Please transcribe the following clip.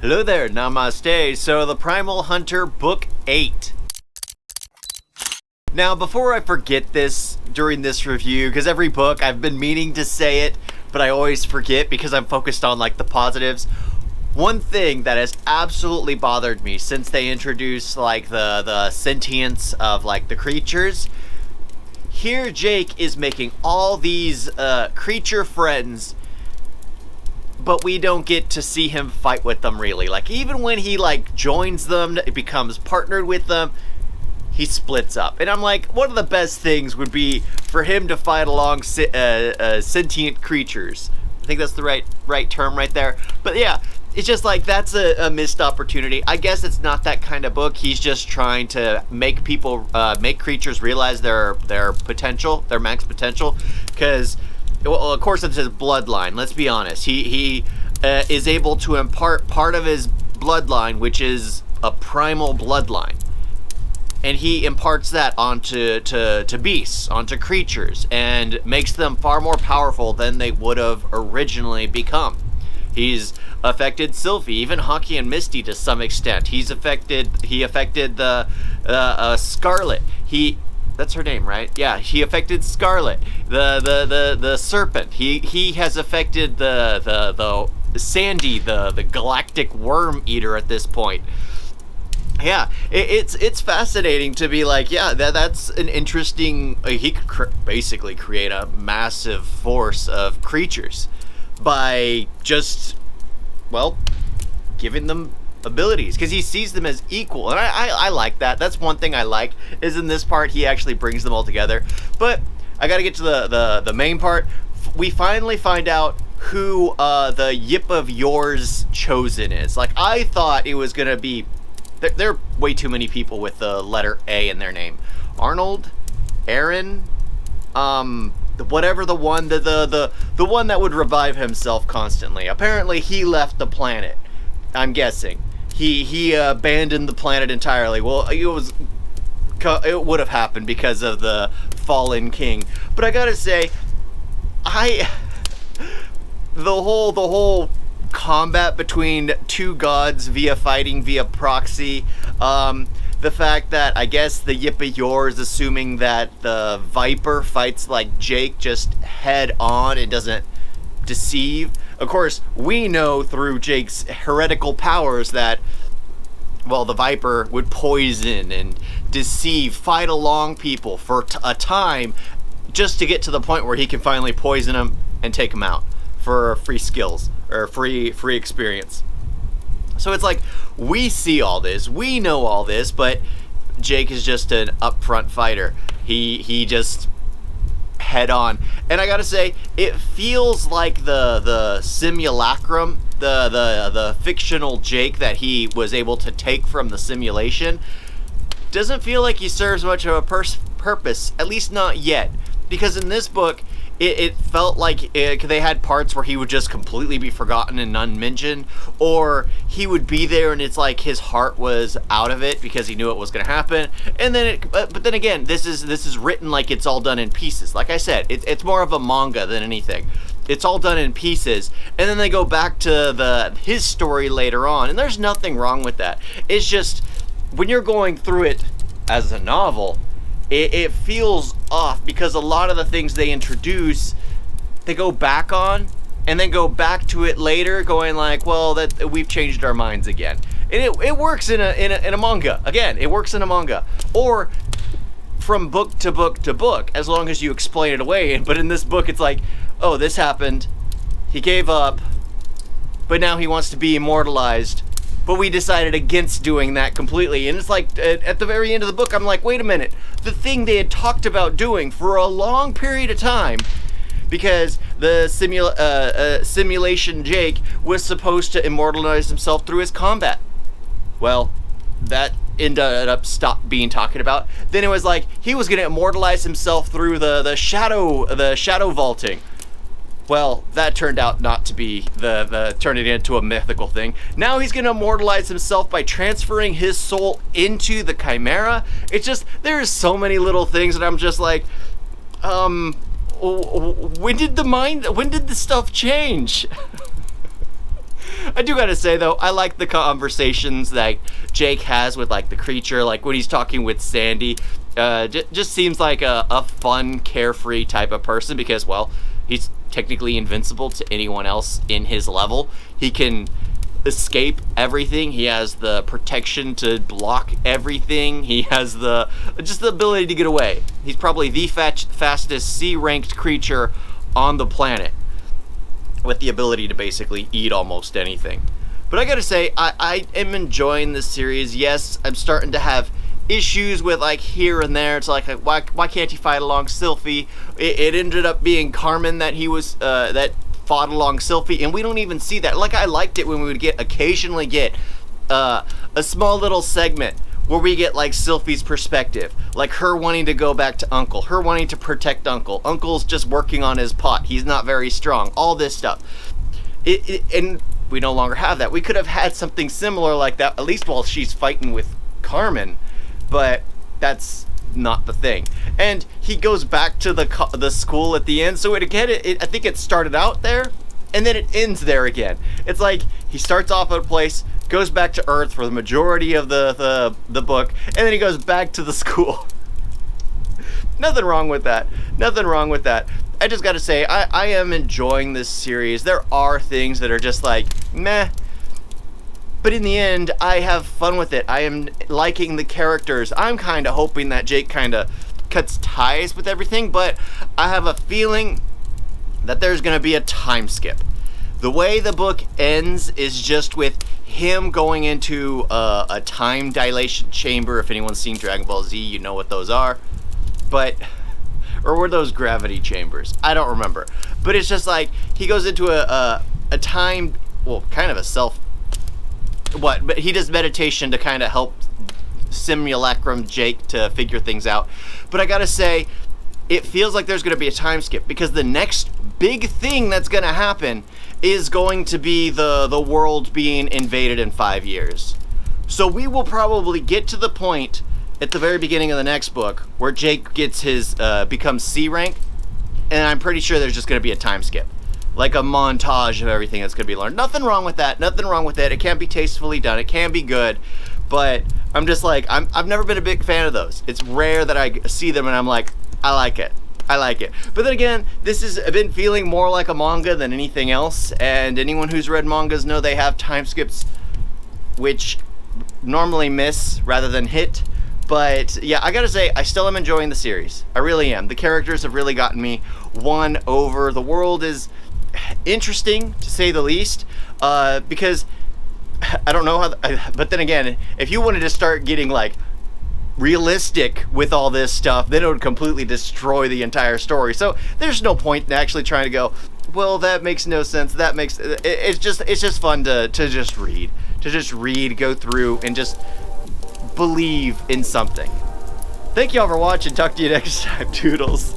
Hello there, namaste. So the Primal Hunter Book 8. Now, before I forget this during this review, because every book I've been meaning to say it, but I always forget because I'm focused on like the positives. One thing that has absolutely bothered me since they introduced like the sentience of like the creatures. Here Jake is making all these creature friends, but we don't get to see him fight with them really. Like even when he like joins them, it becomes partnered with them, he splits up. And I'm like, one of the best things would be for him to fight along sentient creatures. I think that's the right term right there. But yeah, it's just like that's a missed opportunity. I guess it's not that kind of book. He's just trying to make people, make creatures realize their potential, their max potential. Because, well, of course, it's his bloodline. Let's be honest. He is able to impart part of his bloodline, which is a primal bloodline. And he imparts that onto beasts, onto creatures, and makes them far more powerful than they would have originally become. He's affected Sylphie, even Hockey and Misty to some extent. He affected the Scarlet. That's her name, right? Yeah, he affected Scarlet. The serpent. He has affected the Sandy, the galactic worm eater at this point. Yeah, it's fascinating to be like, yeah, that's an interesting. He could basically create a massive force of creatures by just, well, giving them abilities, because he sees them as equal, and I like that. That's one thing I like, is in this part he actually brings them all together. But I gotta get to the main part. We finally find out who the Yip of Yours chosen is. Like, I thought it was gonna be, there are way too many people with the letter A in their name. Arnold, Aaron, whatever the one, the one that would revive himself constantly. Apparently he left the planet, I'm guessing. He abandoned the planet entirely. Well, it would have happened because of the fallen king. But I gotta say, the whole combat between two gods fighting via proxy, the fact that I guess the Yippee-Yor is assuming that the Viper fights like Jake just head on and doesn't deceive. Of course, we know through Jake's heretical powers that, well, the Viper would poison and deceive, fight along people for a time just to get to the point where he can finally poison them and take them out for free skills or free experience. So it's like, we see all this, we know all this, but Jake is just an upfront fighter. He just head on. And I gotta say, it feels like the simulacrum, the fictional Jake that he was able to take from the simulation, doesn't feel like he serves much of a purpose, at least not yet. Because in this book, it felt like they had parts where he would just completely be forgotten and unmentioned, or he would be there and it's like his heart was out of it because he knew it was going to happen. And then, but then again, this is written like it's all done in pieces. Like I said, it's more of a manga than anything. It's all done in pieces, and then they go back to his story later on, and there's nothing wrong with that. It's just when you're going through it as a novel, it feels off because a lot of the things they introduce, they go back on and then go back to it later going like, well, that we've changed our minds again. And it works in a manga. Again, it works in a manga. Or from book to book to book, as long as you explain it away. But in this book, it's like, oh, this happened. He gave up, but now he wants to be immortalized. But we decided against doing that completely. And it's like, at the very end of the book, I'm like, wait a minute. The thing they had talked about doing for a long period of time, because the simulation Jake was supposed to immortalize himself through his combat. Well, that ended up stopped being talked about. Then it was like, he was going to immortalize himself through the shadow vaulting. Well, that turned out not to be turning it into a mythical thing. Now he's gonna immortalize himself by transferring his soul into the Chimera. It's just, there's so many little things that I'm just like, when did the stuff change? I do gotta say though, I like the conversations that Jake has with like the creature, like when he's talking with Sandy. Just seems like a fun, carefree type of person because, well, he's technically invincible to anyone else in his level. He can escape everything. He has the protection to block everything. He has just the ability to get away. He's probably the fastest C-ranked creature on the planet, with the ability to basically eat almost anything. But I gotta say, I am enjoying this series. Yes, I'm starting to have issues with like here and there. It's like why can't he fight along Sylphie? It ended up being Carmen that he was that fought along Sylphie, and we don't even see that. Like, I liked it when we would occasionally get a small little segment where we get like Sylphie's perspective, like her wanting to go back to Uncle, her wanting to protect Uncle. Uncle's just working on his pot. He's not very strong. All this stuff. And we no longer have that. We could have had something similar like that, at least while she's fighting with Carmen, but that's not the thing. And he goes back to the school at the end, so I think it started out there and then it ends there again. It's like he starts off at a place, goes back to Earth for the majority of the book, and then he goes back to the school. Nothing wrong with that. Nothing wrong with that. I just gotta say, I am enjoying this series. There are things that are just like meh, but in the end, I have fun with it. I am liking the characters. I'm kind of hoping that Jake kind of cuts ties with everything, but I have a feeling that there's going to be a time skip. The way the book ends is just with him going into a time dilation chamber. If anyone's seen Dragon Ball Z, you know what those are. Or were those gravity chambers? I don't remember. But it's just like he goes into a time, well, kind of a but he does meditation to kind of help simulacrum Jake to figure things out. But I gotta say, it feels like there's gonna be a time skip, because the next big thing that's gonna happen is going to be the world being invaded in 5 years. So we will probably get to the point at the very beginning of the next book where Jake gets his becomes C rank, and I'm pretty sure there's just gonna be a time skip. Like a montage of everything that's going to be learned. Nothing wrong with that. Nothing wrong with it. It can be tastefully done. It can be good. But I'm just like, I've never been a big fan of those. It's rare that I see them and I'm like, I like it. I like it. But then again, this has been feeling more like a manga than anything else. And anyone who's read mangas know they have time skips, which normally miss rather than hit. But yeah, I gotta say, I still am enjoying the series. I really am. The characters have really gotten me won over. The world is interesting, to say the least, because I don't know how, but then again, if you wanted to start getting like realistic with all this stuff, then it would completely destroy the entire story. So there's no point in actually trying to go, well, that makes no sense, that makes it's just fun to just read, go through and just believe in something. Thank you all for watching. Talk to you next time. Toodles.